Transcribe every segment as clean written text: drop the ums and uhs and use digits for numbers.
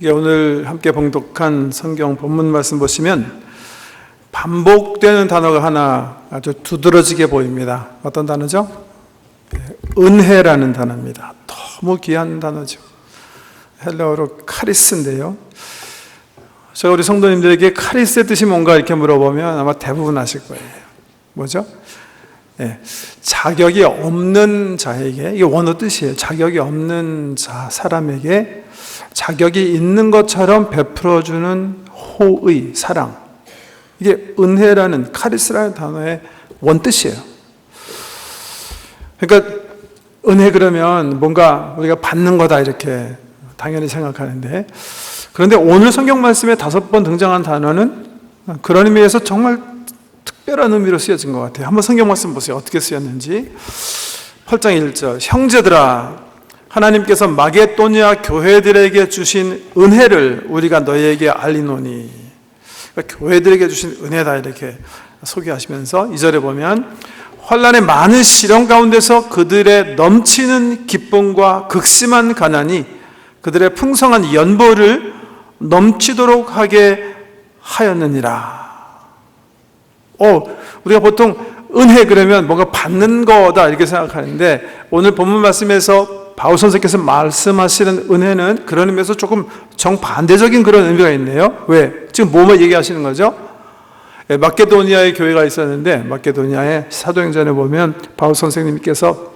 오늘 함께 봉독한 성경 본문 말씀 보시면 반복되는 단어가 하나 아주 두드러지게 보입니다. 어떤 단어죠? 은혜라는 단어입니다. 너무 귀한 단어죠. 헬라어로 카리스인데요. 제가 우리 성도님들에게 카리스의 뜻이 뭔가 이렇게 물어보면 아마 대부분 아실 거예요. 뭐죠? 자격이 없는 자에게, 이게 원어 뜻이에요. 자격이 없는 사람에게 자격이 있는 것처럼 베풀어주는 호의, 사랑. 이게 은혜라는, 카리스라는 단어의 원뜻이에요. 그러니까 은혜 그러면 뭔가 우리가 받는 거다 이렇게 당연히 생각하는데, 그런데 오늘 성경 말씀에 5번 등장한 단어는 그런 의미에서 정말 특별한 의미로 쓰여진 것 같아요. 한번 성경 말씀 보세요. 어떻게 쓰였는지. 8장 1절, 형제들아, 하나님께서 마게도니아 교회들에게 주신 은혜를 우리가 너희에게 알리노니. 그러니까 교회들에게 주신 은혜다 이렇게 소개하시면서 2절에 보면 환난의 많은 시련 가운데서 그들의 넘치는 기쁨과 극심한 가난이 그들의 풍성한 연보를 넘치도록 하게 하였느니라. 우리가 보통 은혜 그러면 뭔가 받는 거다 이렇게 생각하는데, 오늘 본문 말씀에서 바울 선생께서 말씀하시는 은혜는 그런 의미에서 조금 정반대적인 그런 의미가 있네요. 왜? 지금 뭐 얘기하시는 거죠? 마게도니아의 교회가 있었는데, 마게도니아의 사도행전에 보면 바울 선생님께서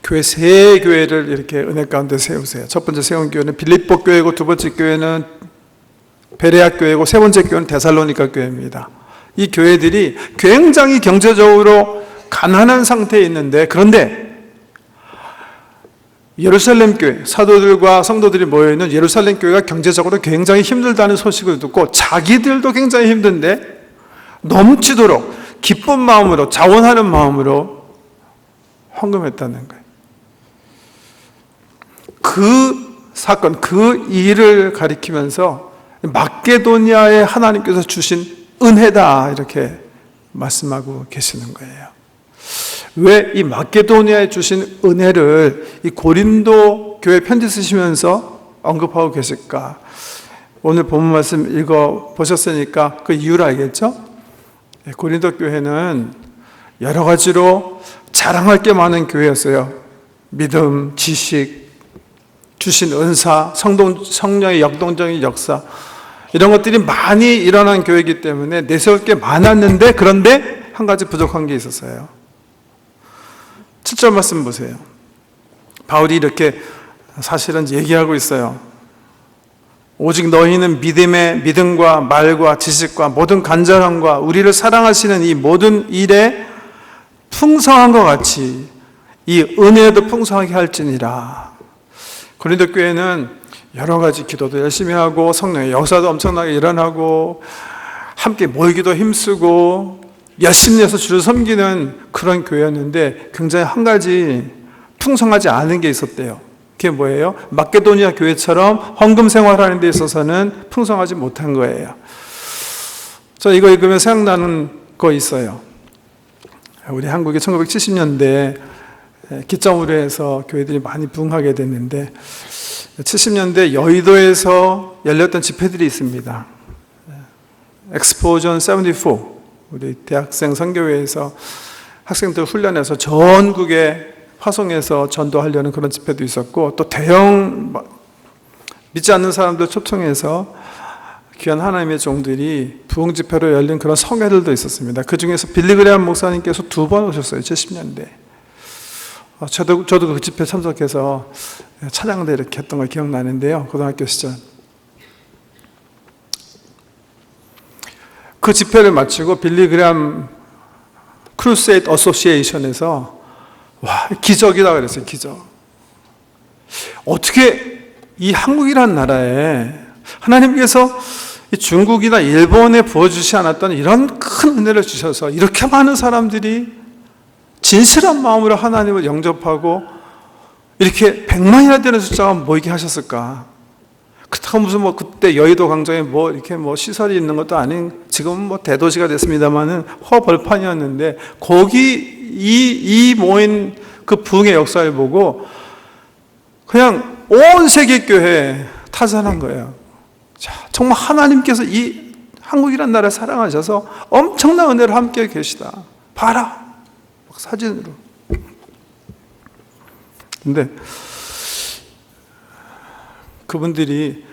교회 3교회를 이렇게 은혜 가운데 세우세요. 첫 번째 세운 교회는 빌립보 교회고, 두 번째 교회는 베레아 교회고, 세 번째 교회는 데살로니가 교회입니다. 이 교회들이 굉장히 경제적으로 가난한 상태에 있는데, 그런데 예루살렘 교회, 사도들과 성도들이 모여있는 예루살렘 교회가 경제적으로 굉장히 힘들다는 소식을 듣고 자기들도 굉장히 힘든데 넘치도록 기쁜 마음으로, 자원하는 마음으로 헌금했다는 거예요. 그 사건, 그 일을 가리키면서 마게도니아에 하나님께서 주신 은혜다 이렇게 말씀하고 계시는 거예요. 왜 이 마게도니아에 주신 은혜를 이 고린도 교회 편지 쓰시면서 언급하고 계실까? 오늘 본문 말씀 읽어보셨으니까 그 이유를 알겠죠? 고린도 교회는 여러 가지로 자랑할 게 많은 교회였어요. 믿음, 지식, 주신 은사, 성령의 역동적인 역사, 이런 것들이 많이 일어난 교회이기 때문에 내세울 게 많았는데, 그런데 한 가지 부족한 게 있었어요. 7절 말씀 보세요. 바울이 이렇게 사실은 얘기하고 있어요. 오직 너희는 믿음과 말과 지식과 모든 간절함과 우리를 사랑하시는 이 모든 일에 풍성한 것 같이 이 은혜도 풍성하게 할지니라. 고린도 교회는 여러 가지 기도도 열심히 하고 성령의 역사도 엄청나게 일어나고 함께 모이기도 힘쓰고 열심히 해서 주를 섬기는 그런 교회였는데, 굉장히 한 가지 풍성하지 않은 게 있었대요. 그게 뭐예요? 마게도니아 교회처럼 헌금 생활하는 데 있어서는 풍성하지 못한 거예요. 저 이거 읽으면 생각나는 거 있어요. 우리 한국이 1970년대 기점으로 해서 교회들이 많이 부흥하게 됐는데, 70년대 여의도에서 열렸던 집회들이 있습니다. 엑스포전 74, 우리 대학생 선교회에서 학생들 훈련해서 전국에 파송해서 전도하려는 그런 집회도 있었고, 또 대형 믿지 않는 사람들 초청해서 귀한 하나님의 종들이 부흥 집회로 열린 그런 성회들도 있었습니다. 그 중에서 빌리그레암 목사님께서 2번 오셨어요. 70년대. 저도 그 집회 참석해서 찬양대 이렇게 했던 걸 기억나는데요. 고등학교 시절. 그 집회를 마치고 빌리그레암 크루세이드 어소시에이션에서 기적이다 그랬어요. 기적. 어떻게 이 한국이라는 나라에 하나님께서 중국이나 일본에 부어주지 않았던 이런 큰 은혜를 주셔서 이렇게 많은 사람들이 진실한 마음으로 하나님을 영접하고 이렇게 100만이나 되는 숫자가 모이게 하셨을까? 그렇다고 무슨 그때 여의도 광장에 이렇게 시설이 있는 것도 아닌, 지금은 대도시가 됐습니다만은 허벌판이었는데, 거기 이 모인 그 부흥의 역사를 보고 그냥 온 세계 교회 타산한 거예요. 자, 정말 하나님께서 이 한국이란 나라를 사랑하셔서 엄청난 은혜로 함께 계시다. 봐라. 사진으로. 근데 그분들이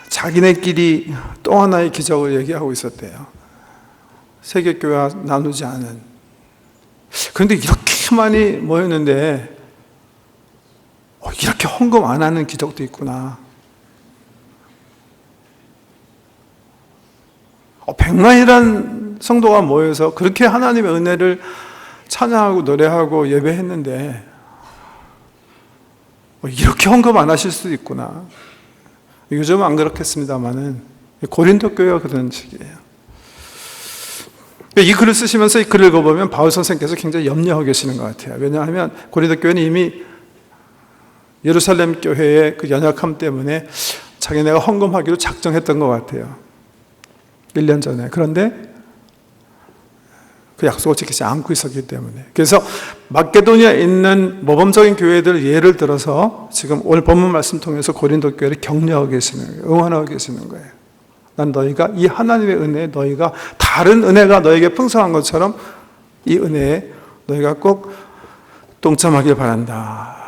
자기네끼리 또 하나의 기적을 얘기하고 있었대요. 세계교회와 나누지 않은. 그런데 이렇게 많이 모였는데 이렇게 헌금 안 하는 기적도 있구나. 100만이란 성도가 모여서 그렇게 하나님의 은혜를 찬양하고 노래하고 예배했는데 이렇게 헌금 안 하실 수도 있구나. 요즘은 안 그렇겠습니다만은 고린도 교회가 그런 식이에요. 이 글을 쓰시면서 이 글을 읽어보면 바울 선생님께서 굉장히 염려하고 계시는 것 같아요. 왜냐하면 고린도 교회는 이미 예루살렘 교회의 그 연약함 때문에 자기네가 헌금하기로 작정했던 것 같아요. 1년 전에. 그런데 그 약속을 지키지 않고 있었기 때문에. 그래서 마케도니아에 있는 모범적인 교회들 예를 들어서 지금 오늘 본문 말씀 통해서 고린도 교회를 격려하고 계시는 거예요. 응원하고 계시는 거예요. 난 너희가 이 하나님의 은혜에 너희가 다른 은혜가 너에게 풍성한 것처럼 이 은혜에 너희가 꼭 동참하길 바란다.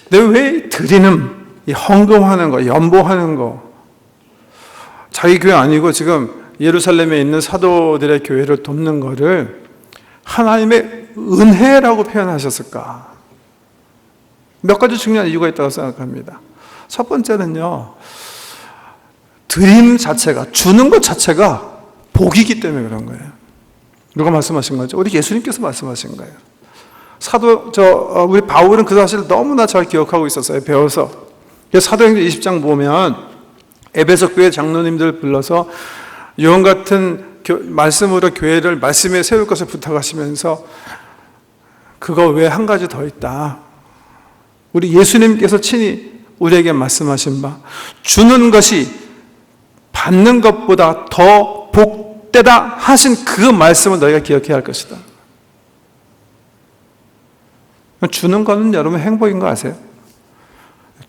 근데 왜 드리는, 이 헌금하는 거, 연보하는 거, 자기 교회 아니고 지금 예루살렘에 있는 사도들의 교회를 돕는 거를 하나님의 은혜라고 표현하셨을까? 몇 가지 중요한 이유가 있다고 생각합니다. 첫 번째는요, 드림 자체가, 주는 것 자체가 복이기 때문에 그런 거예요. 누가 말씀하신 거죠? 우리 예수님께서 말씀하신 거예요. 우리 바울은 그 사실을 너무나 잘 기억하고 있었어요. 배워서. 사도행전 20장 보면 에베소 교회 장로님들 불러서 요한 같은 말씀으로 교회를 말씀에 세울 것을 부탁하시면서 그거 외에 한 가지 더 있다. 우리 예수님께서 친히 우리에게 말씀하신 바, 주는 것이 받는 것보다 더 복되다 하신 그 말씀을 너희가 기억해야 할 것이다. 주는 거는 여러분 행복인 거 아세요?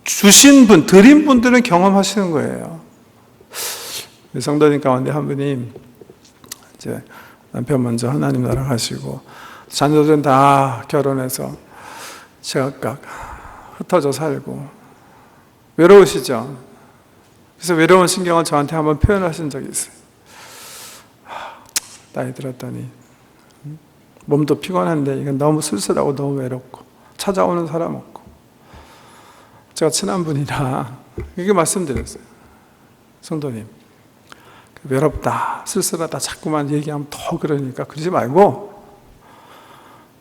주신 분, 드린 분들은 경험하시는 거예요. 성도님 가운데 한 분이 이제 남편 먼저 하나님 나라 가시고 자녀들은 다 결혼해서 제각각 흩어져 살고 외로우시죠? 그래서 외로운 신경을 저한테 한번 표현하신 적이 있어요. 나이 들었더니 몸도 피곤한데 이건 너무 쓸쓸하고 너무 외롭고 찾아오는 사람 없고. 제가 친한 분이라 이렇게 말씀드렸어요. 성도님, 외롭다, 쓸쓸하다 자꾸만 얘기하면 더 그러니까 그러지 말고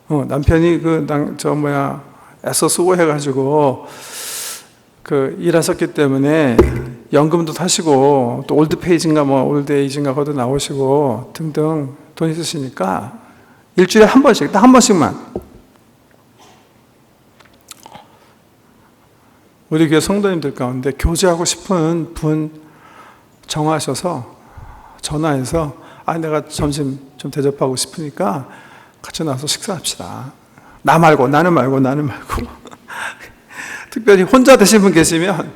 남편이 애써 수고해가지고 일하셨기 때문에 연금도 타시고 또 올드페이지인가 올드에이지인가 거기도 나오시고 등등 돈 있으시니까 일주일에 한 번씩, 딱 한 번씩만 우리 교회 성도님들 가운데 교제하고 싶은 분 정하셔서 전화해서 내가 점심 좀 대접하고 싶으니까 같이 나와서 식사합시다. 나는 말고 특별히 혼자 드신 분 계시면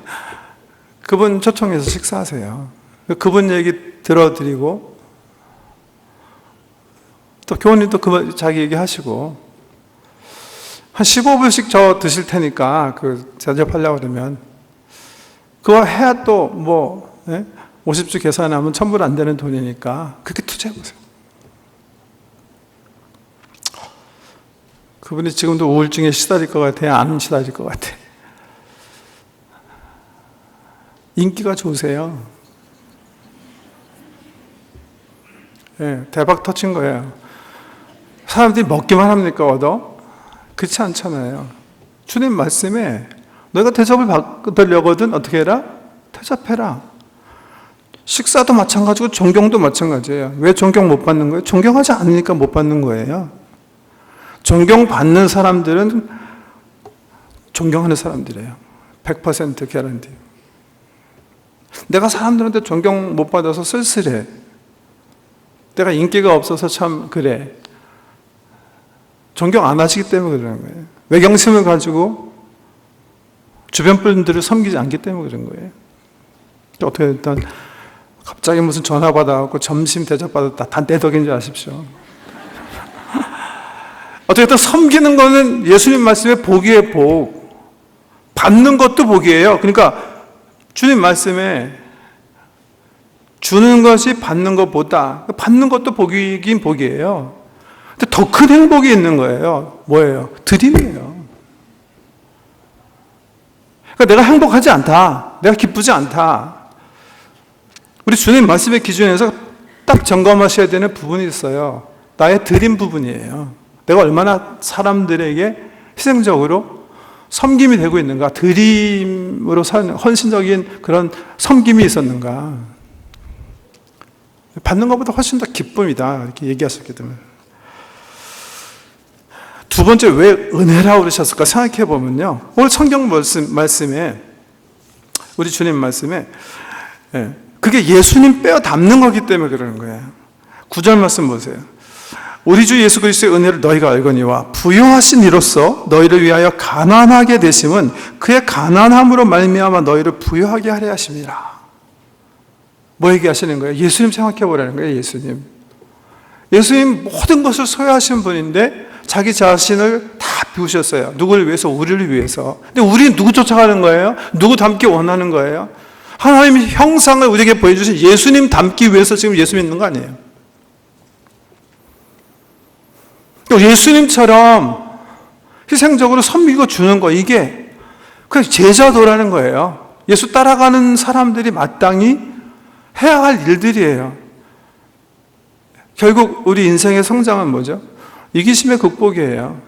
그분 초청해서 식사하세요. 그분 얘기 들어드리고 또 교우님도 자기 얘기 하시고 한 15불씩 저 드실 테니까 대접하려고 그러면 그거 해야 또 50주 계산하면 1,000불 안 되는 돈이니까 그렇게 투자해보세요. 그분이 지금도 우울증에 시달릴 것 같아요? 안 시달릴 것 같아요? 인기가 좋으세요. 대박 터친 거예요. 사람들이 먹기만 합니까, 얻어? 그렇지 않잖아요. 주님 말씀에 너희가 대접을 받으려거든 어떻게 해라? 대접해라. 식사도 마찬가지고 존경도 마찬가지예요. 왜 존경 못 받는 거예요? 존경하지 않으니까 못 받는 거예요. 존경받는 사람들은 존경하는 사람들이에요. 100% 개런티. 내가 사람들한테 존경 못 받아서 쓸쓸해. 내가 인기가 없어서 참 그래. 존경 안 하시기 때문에 그러는 거예요. 외경심을 가지고 주변 분들을 섬기지 않기 때문에 그런 거예요. 어떻게 일단 갑자기 무슨 전화 받아갖고 점심 대접 받았다. 다 내 덕인 줄 아십시오. 어떻게 섬기는 거는 예수님 말씀에 복이의 복. 받는 것도 복이에요. 그러니까 주님 말씀에 주는 것이 받는 것보다, 받는 것도 복이긴 복이에요. 근데 더 큰 행복이 있는 거예요. 뭐예요? 드림이에요. 그러니까 내가 행복하지 않다. 내가 기쁘지 않다. 우리 주님 말씀의 기준에서 딱 점검하셔야 되는 부분이 있어요. 나의 드림 부분이에요. 내가 얼마나 사람들에게 희생적으로 섬김이 되고 있는가, 드림으로 사는 헌신적인 그런 섬김이 있었는가. 받는 것보다 훨씬 더 기쁨이다. 이렇게 얘기하셨기 때문에. 두 번째, 왜 은혜라고 그러셨을까 생각해 보면요. 오늘 성경 말씀에, 우리 주님 말씀에, 그게 예수님 빼어 담는 거기 때문에 그러는 거예요. 9절 말씀 보세요. 우리 주 예수 그리스도의 은혜를 너희가 알거니와 부요하신 이로써 너희를 위하여 가난하게 되심은 그의 가난함으로 말미암아 너희를 부요하게 하려 하심이라. 뭐 얘기하시는 거예요? 예수님 생각해 보라는 거예요. 예수님 모든 것을 소유하신 분인데 자기 자신을 다 비우셨어요. 누구를 위해서? 우리를 위해서. 근데 우리는 누구 쫓아가는 거예요? 누구 닮기 원하는 거예요? 하나님의 형상을 우리에게 보여주신 예수님 닮기 위해서 지금 예수 믿는 거 아니에요? 예수님처럼 희생적으로 섬기고 주는 거, 이게 그냥 제자도라는 거예요. 예수 따라가는 사람들이 마땅히 해야 할 일들이에요. 결국 우리 인생의 성장은 뭐죠? 이기심의 극복이에요.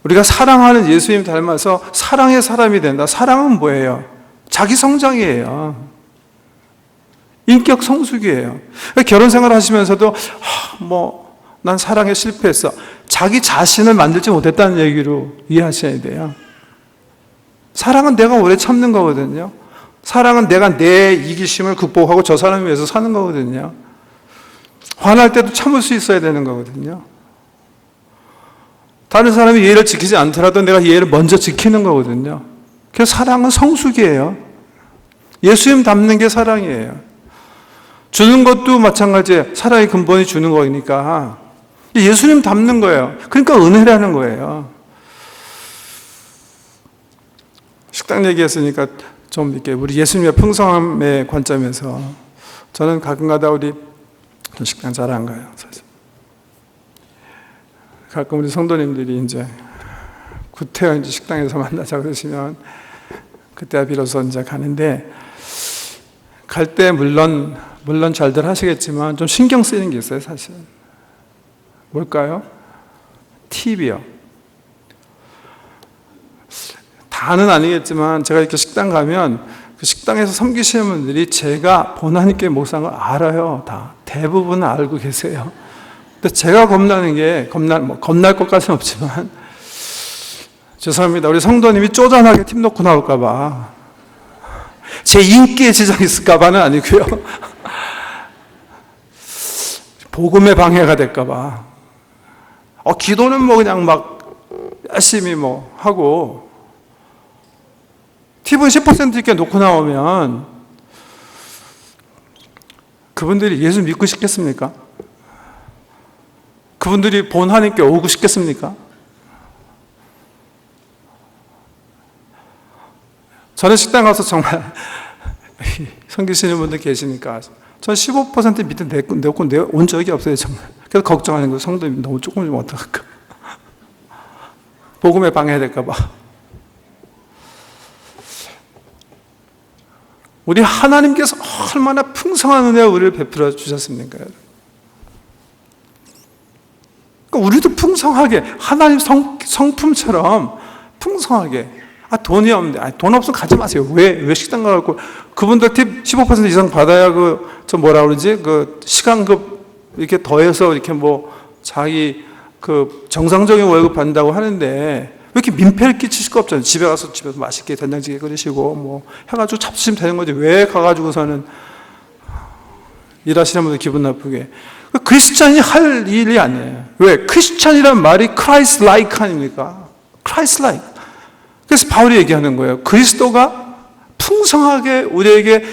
우리가 사랑하는 예수님 닮아서 사랑의 사람이 된다. 사랑은 뭐예요? 자기 성장이에요. 인격 성숙이에요. 결혼 생활 하시면서도 난 사랑에 실패했어. 자기 자신을 만들지 못했다는 얘기로 이해하셔야 돼요. 사랑은 내가 오래 참는 거거든요. 사랑은 내가 내 이기심을 극복하고 저 사람을 위해서 사는 거거든요. 화날 때도 참을 수 있어야 되는 거거든요. 다른 사람이 예의를 지키지 않더라도 내가 예의를 먼저 지키는 거거든요. 그래서 사랑은 성숙이에요. 예수님 닮는 게 사랑이에요. 주는 것도 마찬가지예요. 사랑의 근본이 주는 거니까 예수님 닮는 거예요. 그러니까 은혜라는 거예요. 식당 얘기했으니까 좀 이렇게 우리 예수님의 풍성함의 관점에서 저는 가끔가다 우리 식당 잘 안 가요. 사실. 가끔 우리 성도님들이 이제 구태여 이제 식당에서 만나자 그러시면 그때 비로소 이제 가는데 갈 때 물론 잘들 하시겠지만 좀 신경 쓰이는 게 있어요, 사실. 뭘까요? 팁이요. 다는 아니겠지만 제가 이렇게 식당 가면 그 식당에서 섬기시는 분들이 제가 하나님께 묵상을 알아요. 다 대부분 알고 계세요. 근데 제가 겁나는 게 겁날 것까지는 없지만 죄송합니다. 우리 성도님이 쪼잔하게 팁 놓고 나올까 봐. 제 인기에 지장이 있을까 봐는 아니고요. 복음의 방해가 될까 봐. 기도는 그냥 열심히 하고 팁은 10% 이렇게 놓고 나오면 그분들이 예수 믿고 싶겠습니까? 그분들이 본 하나님께 오고 싶겠습니까? 저는 식당 가서 정말 섬기시는 분들 계시니까 전 15% 밑에 내고 온 적이 없어요, 정말. 그래서 걱정하는 거예요. 성도님 너무 조금 좀 어떡할까? 복음에 방해될까 봐. 우리 하나님께서 얼마나 풍성한 은혜와 우리를 베풀어 주셨습니까? 그러니까 우리도 풍성하게 하나님 성품처럼 풍성하게. 돈이 없는데 돈 없으면 가지 마세요. 왜 식당 가고 그분들 팁 15% 이상 받아야 시간급 이렇게 더해서 이렇게 자기 정상적인 월급 받는다고 하는데 왜 이렇게 민폐를 끼칠 수가 없잖아요. 집에서 맛있게 된장찌개 끓이시고 해가지고 잡수시면 되는 거지. 왜 가가지고서는 일하시는 분들 기분 나쁘게. 크리스찬이 할 일이 아니에요. 왜? 크리스찬이라는 말이 Christ-like 아닙니까? Christ-like. 그래서 바울이 얘기하는 거예요. 그리스도가 풍성하게 우리에게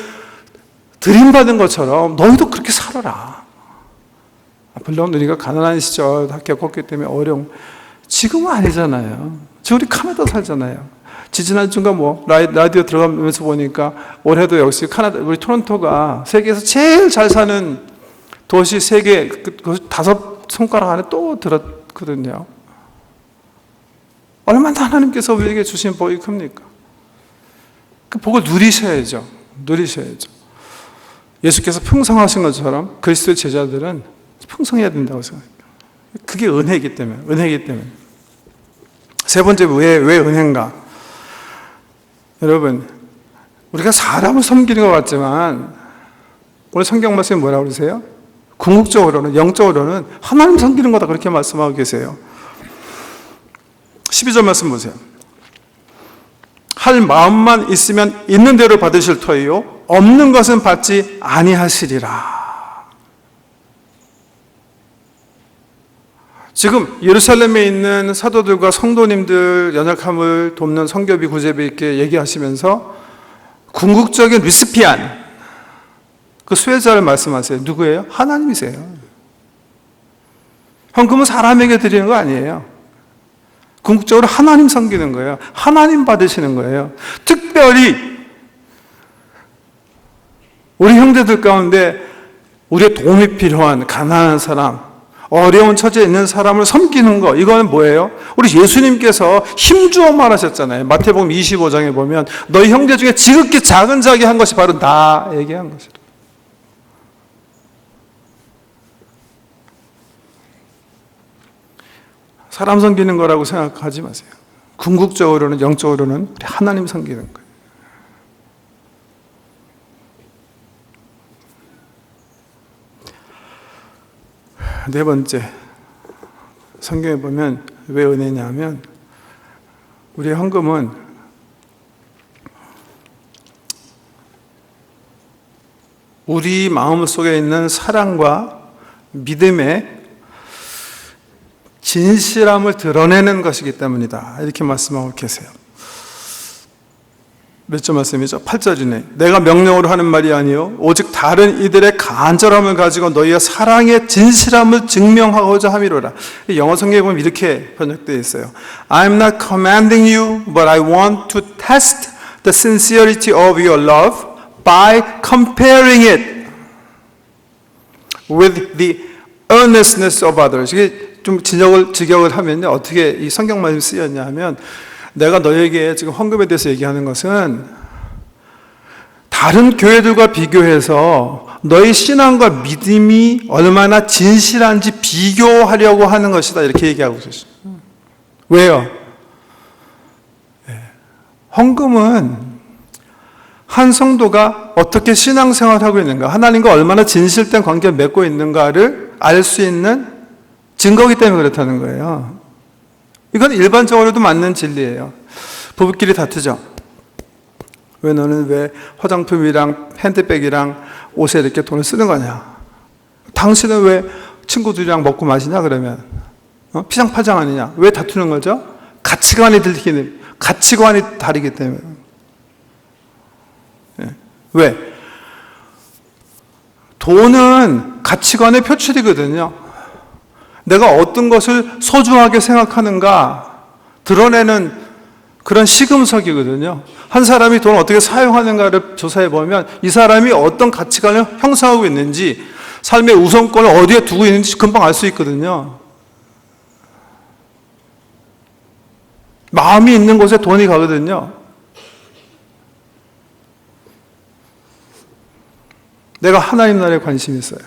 드림받은 것처럼 너희도 그렇게 살아라. 물론 우리가 가난한 시절 다 겪었기 때문에 어려움. 지금은 아니잖아요. 지금 우리 카나다 살잖아요. 지지난 주가 라디오 들어가면서 보니까 올해도 역시 카나다, 우리 토론토가 세계에서 제일 잘 사는 도시 세계 그 5손가락 안에 또 들었거든요. 얼마나 하나님께서 우리에게 주신 복이 큽니까? 그 복을 누리셔야죠. 예수께서 풍성하신 것처럼 그리스도의 제자들은 풍성해야 된다고 생각합니다. 그게 은혜이기 때문에. 세 번째, 왜 은혜인가? 여러분, 우리가 사람을 섬기는 것 같지만 오늘 성경 말씀이 뭐라고 그러세요? 궁극적으로는, 영적으로는 하나님 섬기는 거다, 그렇게 말씀하고 계세요. 12절 말씀 보세요. 할 마음만 있으면 있는 대로 받으실 터이요 없는 것은 받지 아니하시리라. 지금 예루살렘에 있는 사도들과 성도님들 연약함을 돕는 성교비 구제비 있게 얘기하시면서 궁극적인 리스피안, 그 수혜자를 말씀하세요. 누구예요? 하나님이세요. 헌금은 사람에게 드리는 거 아니에요. 궁극적으로 하나님 섬기는 거예요. 하나님 받으시는 거예요. 특별히 우리 형제들 가운데 우리의 도움이 필요한 가난한 사람, 어려운 처지에 있는 사람을 섬기는 거, 이거는 뭐예요? 우리 예수님께서 힘주어 말하셨잖아요. 마태복음 25장에 보면 너희 형제 중에 지극히 작은 자에게 한 것이 바로 나에게 한 것이다. 사람 섬기는 거라고 생각하지 마세요. 궁극적으로는, 영적으로는 우리 하나님 섬기는 거예요. 네 번째, 성경에 보면 왜 은혜냐면 우리의 헌금은 우리 마음 속에 있는 사랑과 믿음의 진실함을 드러내는 것이기 때문이다, 이렇게 말씀하고 계세요. 몇 절 말씀이죠? 8절이네. 내가 명령으로 하는 말이 아니요 오직 다른 이들의 간절함을 가지고 너희의 사랑의 진실함을 증명하고자 함이로라. 영어 성경에 보면 이렇게 번역되어 있어요. I'm not commanding you, but I want to test the sincerity of your love by comparing it with the earnestness of others. 이게 좀 직역을 하면요, 어떻게 이 성경 말씀이 쓰였냐 하면, 내가 너에게 지금 헌금에 대해서 얘기하는 것은 다른 교회들과 비교해서 너의 신앙과 믿음이 얼마나 진실한지 비교하려고 하는 것이다, 이렇게 얘기하고 계시죠. 왜요? 헌금은 한 성도가 어떻게 신앙생활을 하고 있는가, 하나님과 얼마나 진실된 관계를 맺고 있는가를 알 수 있는 증거이기 때문에 그렇다는 거예요. 이건 일반적으로도 맞는 진리예요. 부부끼리 다투죠. 왜 너는 왜 화장품이랑 핸드백이랑 옷에 이렇게 돈을 쓰는 거냐? 당신은 왜 친구들이랑 먹고 마시냐? 그러면 피장파장 아니냐? 왜 다투는 거죠? 가치관이 다르기 때문에. 왜? 돈은 가치관의 표출이거든요. 내가 어떤 것을 소중하게 생각하는가 드러내는 그런 시금석이거든요. 한 사람이 돈을 어떻게 사용하는가를 조사해 보면 이 사람이 어떤 가치관을 형성하고 있는지, 삶의 우선권을 어디에 두고 있는지 금방 알 수 있거든요. 마음이 있는 곳에 돈이 가거든요. 내가 하나님 나라에 관심이 있어요.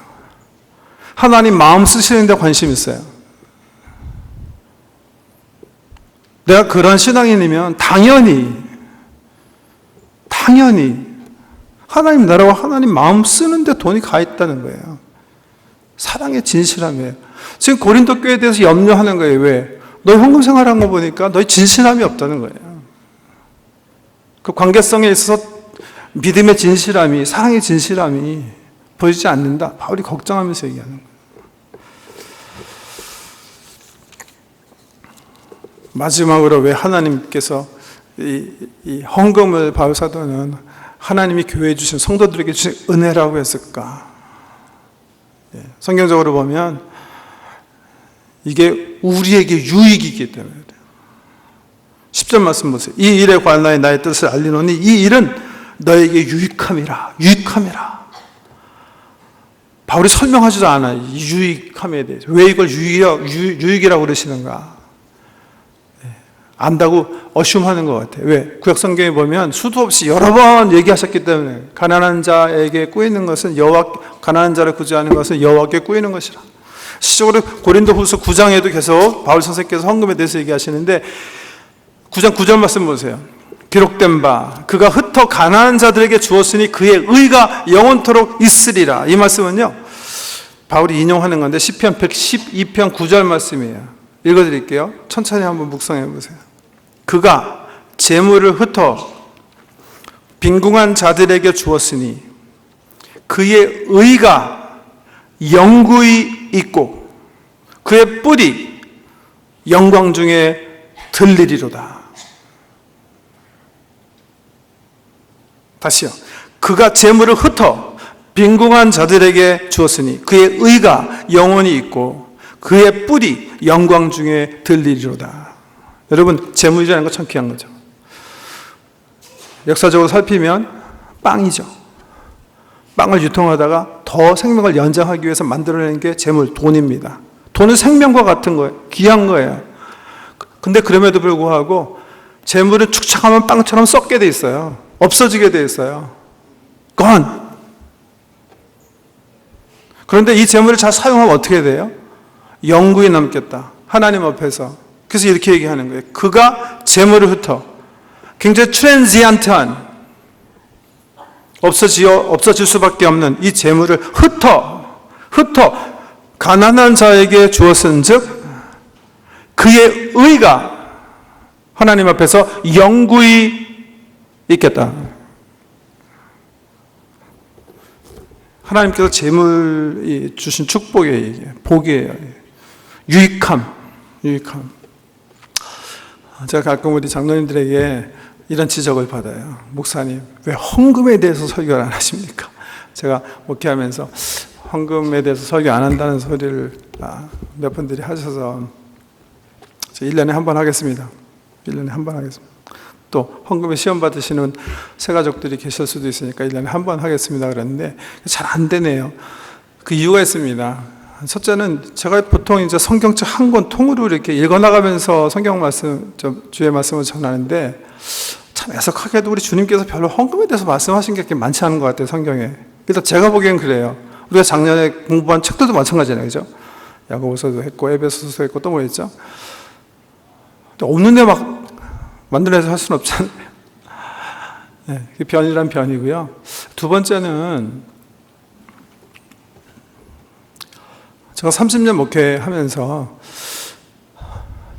하나님 마음 쓰시는 데 관심이 있어요. 내가 그런 신앙인이면 당연히 하나님 나라와 하나님 마음 쓰는 데 돈이 가 있다는 거예요. 사랑의 진실함이에요. 지금 고린도 교회에 대해서 염려하는 거예요. 왜? 너희 헌금 생활한 거 보니까 너희 진실함이 없다는 거예요. 그 관계성에 있어서 믿음의 진실함이, 사랑의 진실함이 보이지 않는다. 바울이 걱정하면서 얘기하는 거예요. 마지막으로 왜 하나님께서 이 헌금을 바울 사도는 하나님이 교회에 주신 성도들에게 주신 은혜라고 했을까? 성경적으로 보면 이게 우리에게 유익이기 때문에 10절 말씀 보세요. 이 일에 관하여 나의 뜻을 알리노니 이 일은 너에게 유익함이라. 유익함이라. 바울이 설명하지도 않아요. 이 유익함에 대해서. 왜 이걸 유익이라고 그러시는가? 안다고 어슌하는 것 같아요. 왜? 구약 성경에 보면 수도 없이 여러 번 얘기하셨기 때문에 가난한 자에게 꾸이는 것은 가난한 자를 구제하는 것은 여호와께 꾸이는 것이라. 시적으로 고린도후서 9장에도 계속 바울 선생께서 헌금에 대해서 얘기하시는데 9장 9절 말씀 보세요. 기록된 바 그가 흩어 가난한 자들에게 주었으니 그의 의가 영원토록 있으리라. 이 말씀은요 바울이 인용하는 건데 시편 112편 9절 말씀이에요. 읽어드릴게요. 천천히 한번 묵상해 보세요. 그가 재물을 흩어 빈궁한 자들에게 주었으니 그의 의가 영구히 있고 그의 뿔이 영광 중에 들리리로다. 다시요. 그가 재물을 흩어 빈궁한 자들에게 주었으니 그의 의가 영원히 있고 그의 뿔이 영광 중에 들리리로다. 여러분, 재물이라는 거 참 귀한 거죠. 역사적으로 살피면 빵이죠. 빵을 유통하다가 더 생명을 연장하기 위해서 만들어낸 게 재물, 돈입니다. 돈은 생명과 같은 거예요. 귀한 거예요. 근데 그럼에도 불구하고 재물은 축적하면 빵처럼 썩게 돼 있어요. 없어지게 돼 있어요. gone. 그런데 이 재물을 잘 사용하면 어떻게 돼요? 영구히 남겠다. 하나님 앞에서. 그래서 이렇게 얘기하는 거예요. 그가 재물을 흩어. 굉장히 트랜지안트한 없어질 수밖에 없는 이 재물을 흩어 가난한 자에게 주었은즉 그의 의가 하나님 앞에서 영구히 있겠다. 하나님께서 재물이 주신 축복이에요. 복이에요. 유익함. 제가 가끔 우리 장로님들에게 이런 지적을 받아요. 목사님, 왜 헌금에 대해서 설교를 안 하십니까? 제가 목회하면서 헌금에 대해서 설교 안 한다는 소리를 몇 분들이 하셔서 1년에 한 번 하겠습니다. 1년에 한 번 하겠습니다. 또 헌금에 시험 받으시는 새가족들이 계실 수도 있으니까 1년에 한 번 하겠습니다 그랬는데 잘 안 되네요. 그 이유가 있습니다. 첫째는 제가 보통 이제 성경책 한 권 통으로 이렇게 읽어나가면서 성경 말씀, 주의 말씀을 전하는데 참 애석하게도 우리 주님께서 별로 헌금에 대해서 말씀하신 게 그렇게 많지 않은 것 같아요, 성경에. 일단 제가 보기엔 그래요. 우리가 작년에 공부한 책들도 마찬가지잖아요, 그죠? 야고보서도 했고, 에베소서도 했고, 또 뭐 했죠? 없는데 막 만들어내서 할 수는 없잖아요. 네, 그게 변이란 변이고요. 두 번째는 제가 30년 목회하면서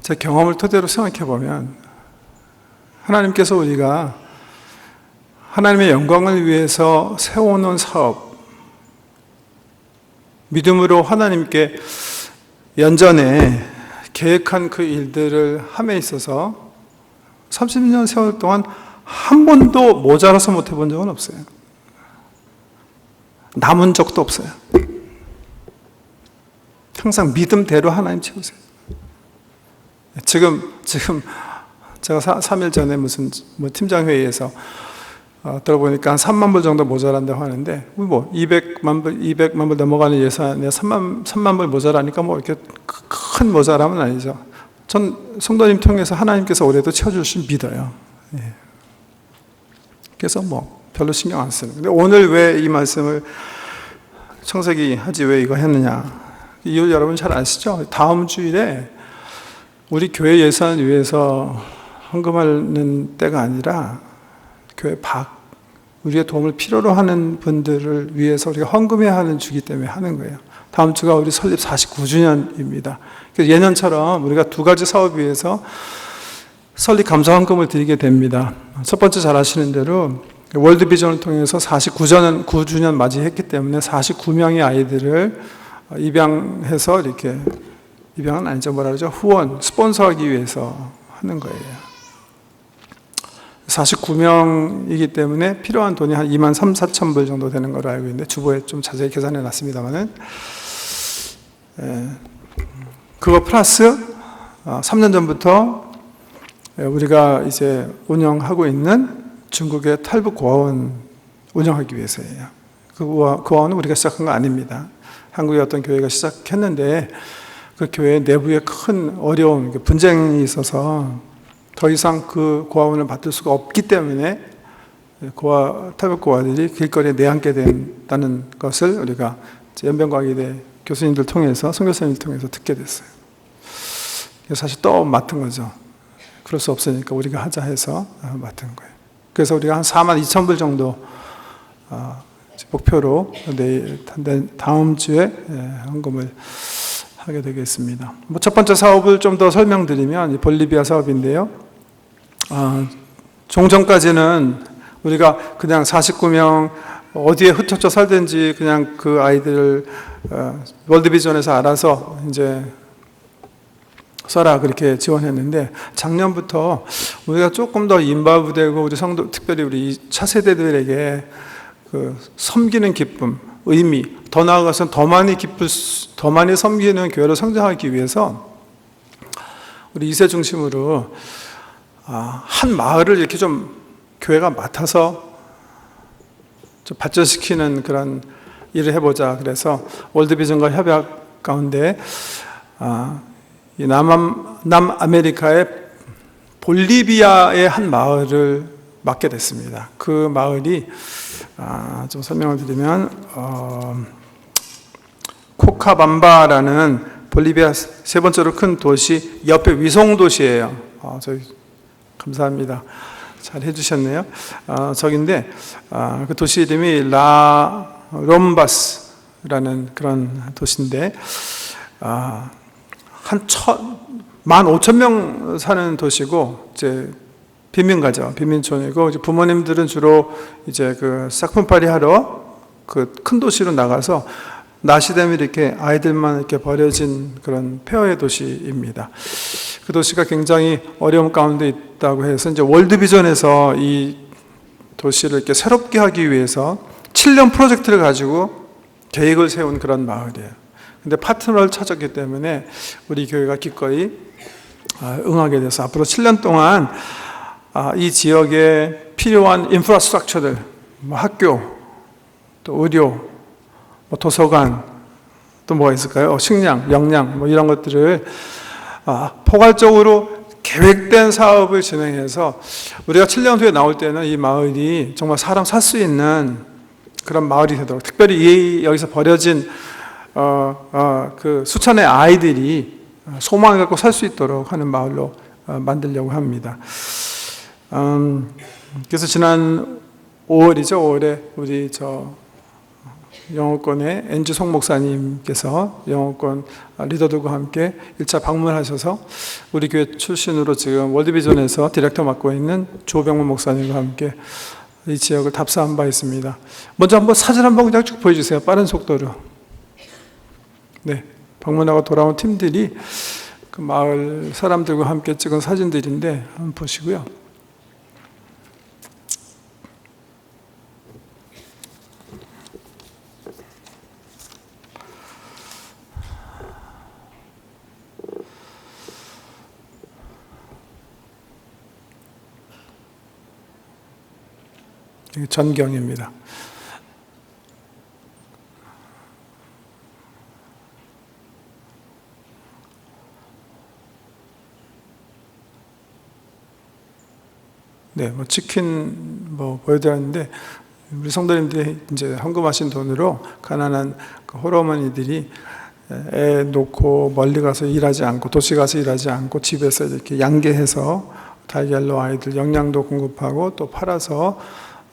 제 경험을 토대로 생각해 보면 하나님께서 우리가 하나님의 영광을 위해서 세워놓은 사업, 믿음으로 하나님께 연전에 계획한 그 일들을 함에 있어서 30년 세월 동안 한 번도 모자라서 못 해본 적은 없어요. 남은 적도 없어요. 항상 믿음대로 하나님 채우세요. 지금 제가 3일 전에 무슨 팀장 회의에서 들어보니까 한 3만 불 정도 모자란다고 하는데 200만 불 넘어가는 예산에 3만 불 모자라니까 뭐 이렇게 큰 모자람은 아니죠. 전 성도님 통해서 하나님께서 올해도 채워주실 믿어요. 예. 그래서 뭐 별로 신경 안 쓰는. 근데 오늘 왜 이 말씀을 청세기 하지 왜 이거 했느냐? 이유 여러분 잘 아시죠? 다음 주일에 우리 교회 예산을 위해서 헌금하는 때가 아니라 교회 밖, 우리의 도움을 필요로 하는 분들을 위해서 우리가 헌금해야 하는 주기 때문에 하는 거예요. 다음 주가 우리 설립 49주년입니다. 그래서 예년처럼 우리가 두 가지 사업을 위해서 설립 감사 헌금을 드리게 됩니다. 첫 번째 잘 아시는 대로 월드비전을 통해서 49주년 맞이했기 때문에 49명의 아이들을 입양해서 이렇게, 입양은 아니죠, 뭐라 그러죠? 후원, 스폰서하기 위해서 하는 거예요. 49명이기 때문에 필요한 돈이 한 2만 3, 4천 불 정도 되는 걸로 알고 있는데 주보에 좀 자세히 계산해 놨습니다만은 그거 플러스 3년 전부터 우리가 이제 운영하고 있는 중국의 탈북 고아원 운영하기 위해서예요. 그 고아원은 우리가 시작한 거 아닙니다. 한국의 어떤 교회가 시작했는데 그 교회 내부에 큰 어려움, 분쟁이 있어서 더 이상 그 고아원을 받을 수가 없기 때문에 탈북 고아들이 길거리에 내앉게 된다는 것을 우리가 연변과기대 교수님들 통해서, 선교사님들 통해서 듣게 됐어요. 사실 또 맡은 거죠. 그럴 수 없으니까 우리가 하자 해서 맡은 거예요. 그래서 우리가 한 4만 2천 불 정도 목표로 다음 주에 헌금을 하게 되겠습니다. 첫 번째 사업을 좀 더 설명드리면 볼리비아 사업인데요. 종전까지는 우리가 그냥 49명 어디에 흩어져 살든지 그냥 그 아이들을 월드비전에서 알아서 이제 써라 그렇게 지원했는데 작년부터 우리가 조금 더 인바부되고 우리 성도 특별히 우리 차세대들에게 그 섬기는 기쁨, 의미, 더 나아가서 더 많이 섬기는 교회로 성장하기 위해서 우리 2세 중심으로 한 마을을 이렇게 좀 교회가 맡아서 좀 발전시키는 그런 일을 해보자. 그래서 월드비전과 협약 가운데 이 남아메리카의 볼리비아의 한 마을을 맡게 됐습니다. 그 마을이 좀 설명을 드리면 코카밤바라는 볼리비아 세 번째로 큰 도시 옆에 위성 도시예요. 저희 감사합니다. 잘 해주셨네요. 저긴데 그 도시 이름이 라롬바스라는 그런 도시인데 한 15,000명 사는 도시고 이제 빈민가죠. 빈민촌이고 이제 부모님들은 주로 이제 그 싹품팔이 하러 그 큰 도시로 나가서 낮이 되면 이렇게 아이들만 이렇게 버려진 그런 폐허의 도시입니다. 그 도시가 굉장히 어려움 가운데 있다고 해서 이제 월드비전에서 이 도시를 이렇게 새롭게 하기 위해서 7년 프로젝트를 가지고 계획을 세운 그런 마을이에요. 근데 파트너를 찾았기 때문에 우리 교회가 기꺼이 응하게 돼서 앞으로 7년 동안 이 지역에 필요한 인프라스트럭처들, 학교, 또 의료, 도서관, 또 뭐가 있을까요? 식량, 영양, 이런 것들을 포괄적으로 계획된 사업을 진행해서 우리가 7년 후에 나올 때는 이 마을이 정말 사람 살 수 있는 그런 마을이 되도록, 특별히 여기서 버려진 그 수천의 아이들이 소망을 갖고 살 수 있도록 하는 마을로 만들려고 합니다. 그래서 지난 5월이죠. 5월에 우리 영어권의 엔지 송 목사님께서 영어권 리더들과 함께 1차 방문하셔서 우리 교회 출신으로 지금 월드비전에서 디렉터 맡고 있는 조병문 목사님과 함께 이 지역을 답사한 바 있습니다. 먼저 한번 사진 한번 그냥 쭉 보여주세요. 빠른 속도로. 네, 방문하고 돌아온 팀들이 그 마을 사람들과 함께 찍은 사진들인데 한번 보시고요. 전경입니다. 네, 치킨 보여드렸는데 우리 성도님들이 이제 헌금하신 돈으로 가난한 그 홀어머니들이 애 놓고 멀리 가서 일하지 않고 도시 가서 일하지 않고 집에서 이렇게 양계해서 달걀로 아이들 영양도 공급하고 또 팔아서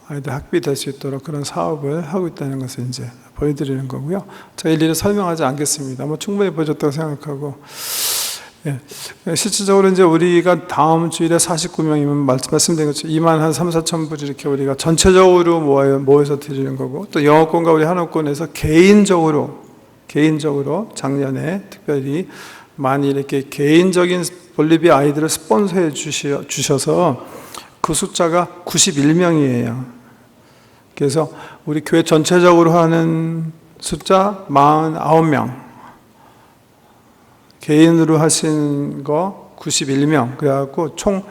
아이들 학비 될 수 있도록 그런 사업을 하고 있다는 것을 이제 보여드리는 거고요. 제가 일일이 설명하지 않겠습니다. 충분히 보여줬다고 생각하고, 실질적으로 이제 우리가 다음 주일에 49명이면 말씀드린 것처럼 2만 한 3, 4천 불 이렇게 우리가 전체적으로 모여서 드리는 거고, 또 영어권과 우리 한옥권에서 개인적으로 작년에 특별히 많이 이렇게 개인적인 볼리비아 아이들을 스폰서해 주셔서 그 숫자가 91명이에요. 그래서 우리 교회 전체적으로 하는 숫자 49명. 개인으로 하신 거 91명. 그래갖고 총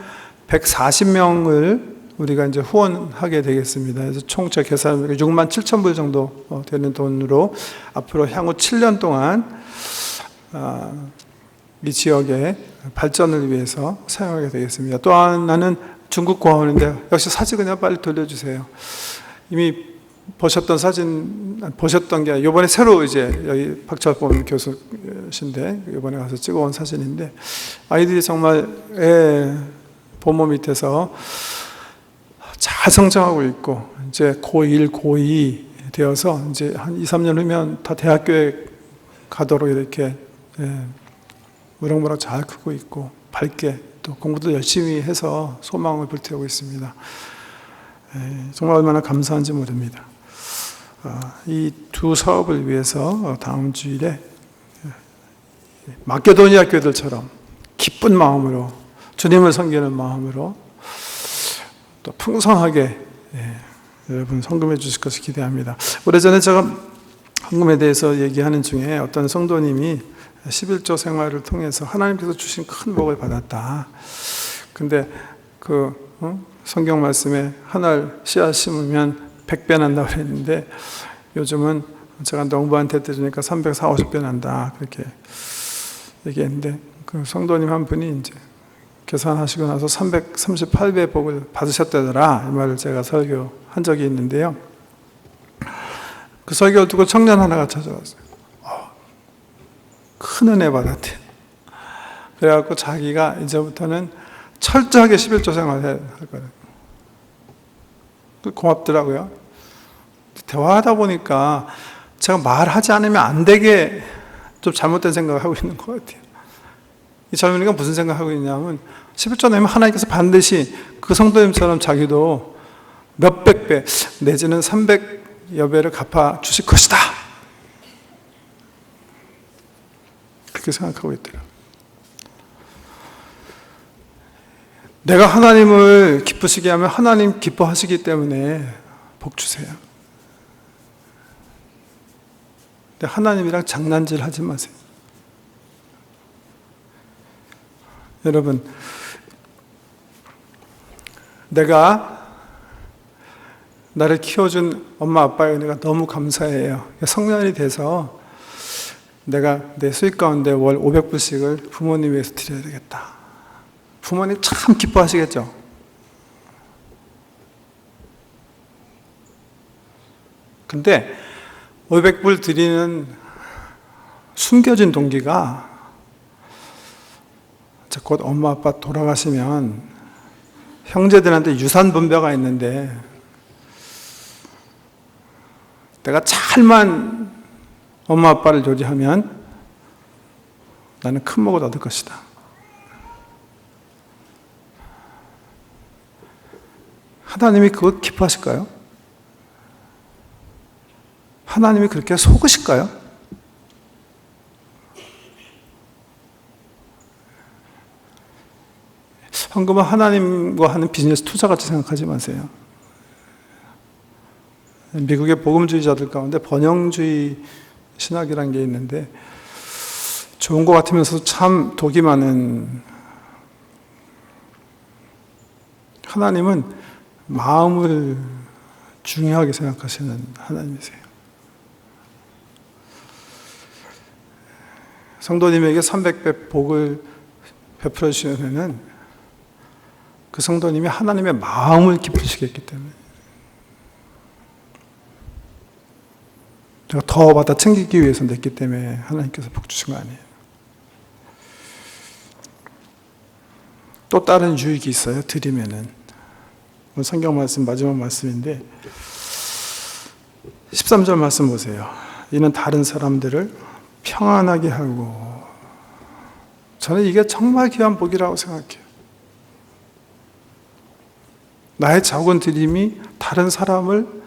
140명을 우리가 이제 후원하게 되겠습니다. 그래서 총 제 계산은 6만 7천 불 정도 되는 돈으로 앞으로 향후 7년 동안 이 지역의 발전을 위해서 사용하게 되겠습니다. 또 하나는 중국 고아원인데 역시 사진 그냥 빨리 돌려주세요. 이미 보셨던 사진, 보셨던 게 이번에 새로 이제 여기 박철범 교수신데 이번에 가서 찍어온 사진인데 아이들이 정말 부모 밑에서 잘 성장하고 있고 이제 고1, 고2 되어서 이제 한 2, 3년 후면 다 대학교에 가도록 이렇게 무럭무럭 잘 크고 있고 밝게 또 공부도 열심히 해서 소망을 불태우고 있습니다. 정말 얼마나 감사한지 모릅니다. 이 두 사업을 위해서 다음 주일에 마케도니아 교회들처럼 기쁜 마음으로 주님을 섬기는 마음으로 또 풍성하게 여러분 헌금해 주실 것을 기대합니다. 오래전에 제가 헌금에 대해서 얘기하는 중에 어떤 성도님이 11조 생활을 통해서 하나님께서 주신 큰 복을 받았다. 근데 성경 말씀에 한 알 씨앗 심으면 100배 난다고 그랬는데 요즘은 제가 농부한테 들으니까 340배 난다 그렇게 얘기했는데 그 성도님 한 분이 이제 계산하시고 나서 338배 복을 받으셨다더라 이 말을 제가 설교한 적이 있는데요. 그 설교를 듣고 청년 하나가 찾아왔어요. 큰 은혜 받았대. 그래갖고 자기가 이제부터는 철저하게 11조 생활을 할 거예요. 고맙더라고요. 대화하다 보니까 제가 말하지 않으면 안 되게 좀 잘못된 생각을 하고 있는 것 같아요. 이 젊은이가 무슨 생각을 하고 있냐면 11조 내면 하나님께서 반드시 그 성도님처럼 자기도 몇백 배 내지는 300여 배를 갚아 주실 것이다. 그렇게 생각하고 있더라고요. 내가 하나님을 기쁘시게 하면 하나님 기뻐하시기 때문에 복 주세요. 근데 하나님이랑 장난질 하지 마세요. 여러분, 내가 나를 키워준 엄마 아빠의 은혜가 너무 감사해요. 성년이 돼서 내가 내 수익 가운데 월 500불씩을 부모님 위해서 드려야 되겠다. 부모님 참 기뻐하시겠죠? 근데 500불 드리는 숨겨진 동기가 곧 엄마 아빠 돌아가시면 형제들한테 유산 분배가 있는데 내가 잘만 엄마 아빠를 요리하면 나는 큰 복을 얻을 것이다. 하나님이 그거 기뻐하실까요? 하나님이 그렇게 속으실까요? 헌금은 하나님과 하는 비즈니스 투자같이 생각하지 마세요. 미국의 복음주의자들 가운데 번영주의 신학이라는 게 있는데 좋은 것 같으면서도 참 독이 많은, 하나님은 마음을 중요하게 생각하시는 하나님이세요. 성도님에게 300배 복을 베풀어 주시는 은혜는 그 성도님이 하나님의 마음을 기쁘시게 했기 때문에, 내가 더 받아 챙기기 위해서 냈기 때문에 하나님께서 복 주신 거 아니에요. 또 다른 유익이 있어요. 드리면은 성경 말씀 마지막 말씀인데 13절 말씀 보세요. 이는 다른 사람들을 평안하게 하고, 저는 이게 정말 귀한 복이라고 생각해요. 나의 작은 드림이 다른 사람을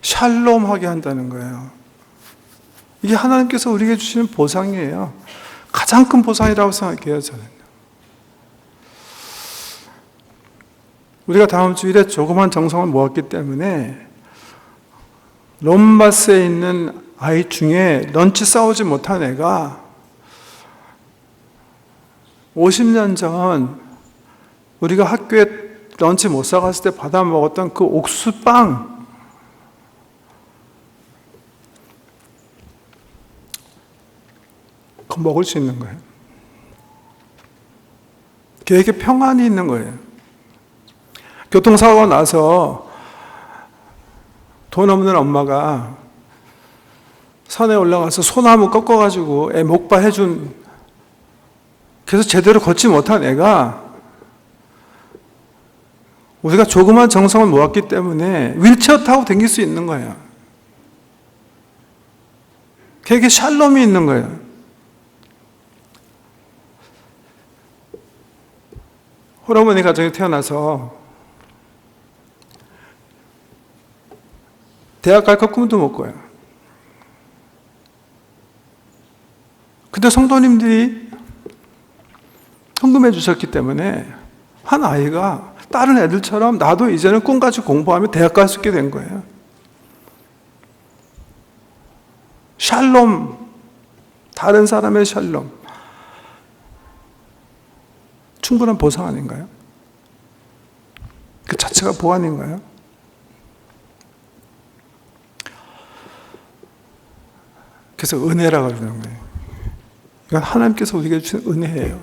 샬롬하게 한다는 거예요. 이게 하나님께서 우리에게 주시는 보상이에요. 가장 큰 보상이라고 생각해요, 저는. 우리가 다음 주일에 조그만 정성을 모았기 때문에 롬바스에 있는 아이 중에 런치 싸우지 못한 애가 50년 전 우리가 학교에 런치 못 사갔을 때 받아 먹었던 그 옥수빵, 그거 먹을 수 있는 거예요. 걔에게 평안이 있는 거예요. 교통사고가 나서 돈 없는 엄마가 산에 올라가서 소나무 꺾어가지고 애 목발 해준, 그래서 제대로 걷지 못한 애가 우리가 조그만 정성을 모았기 때문에 휠체어 타고 다닐 수 있는 거예요. 걔에게 샬롬이 있는 거예요. 홀어머니 가정에 태어나서 대학 갈까 꿈도 못 꿔요. 근데 성도님들이 헌금해 주셨기 때문에 한 아이가 다른 애들처럼 나도 이제는 꿈 가지고 공부하면 대학 갈 수 있게 된 거예요. 샬롬, 다른 사람의 샬롬, 충분한 보상 아닌가요? 그 자체가 보안인가요? 그래서 은혜라고 그러는 거예요. 이건 하나님께서 우리에게 주신 은혜예요.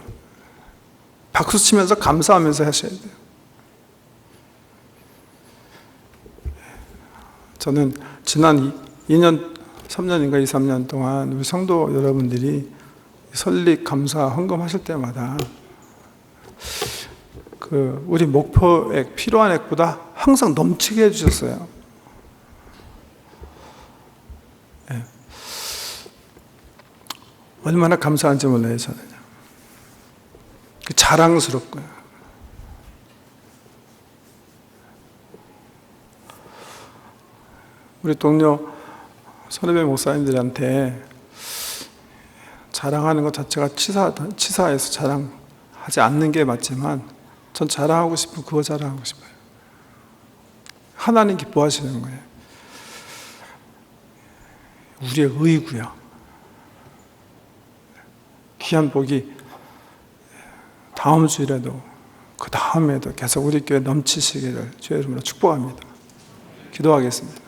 박수 치면서 감사하면서 하셔야 돼요. 저는 지난 2년, 3년인가 2, 3년 동안 우리 성도 여러분들이 설립, 감사, 헌금하실 때마다 우리 목표액, 필요한 액보다 항상 넘치게 해주셨어요. 네. 얼마나 감사한지 몰라요, 저는. 자랑스럽고요. 우리 동료 선후배 목사님들한테 자랑하는 것 자체가 치사해서 자랑하지 않는 게 맞지만 전 자랑하고 싶으면 그거 자랑하고 싶어요. 하나님 기뻐하시는 거예요. 우리의 의고요. 귀한 복이 다음 주일에도 그 다음에도 계속 우리 교회 넘치시기를 주의 이름으로 축복합니다. 기도하겠습니다.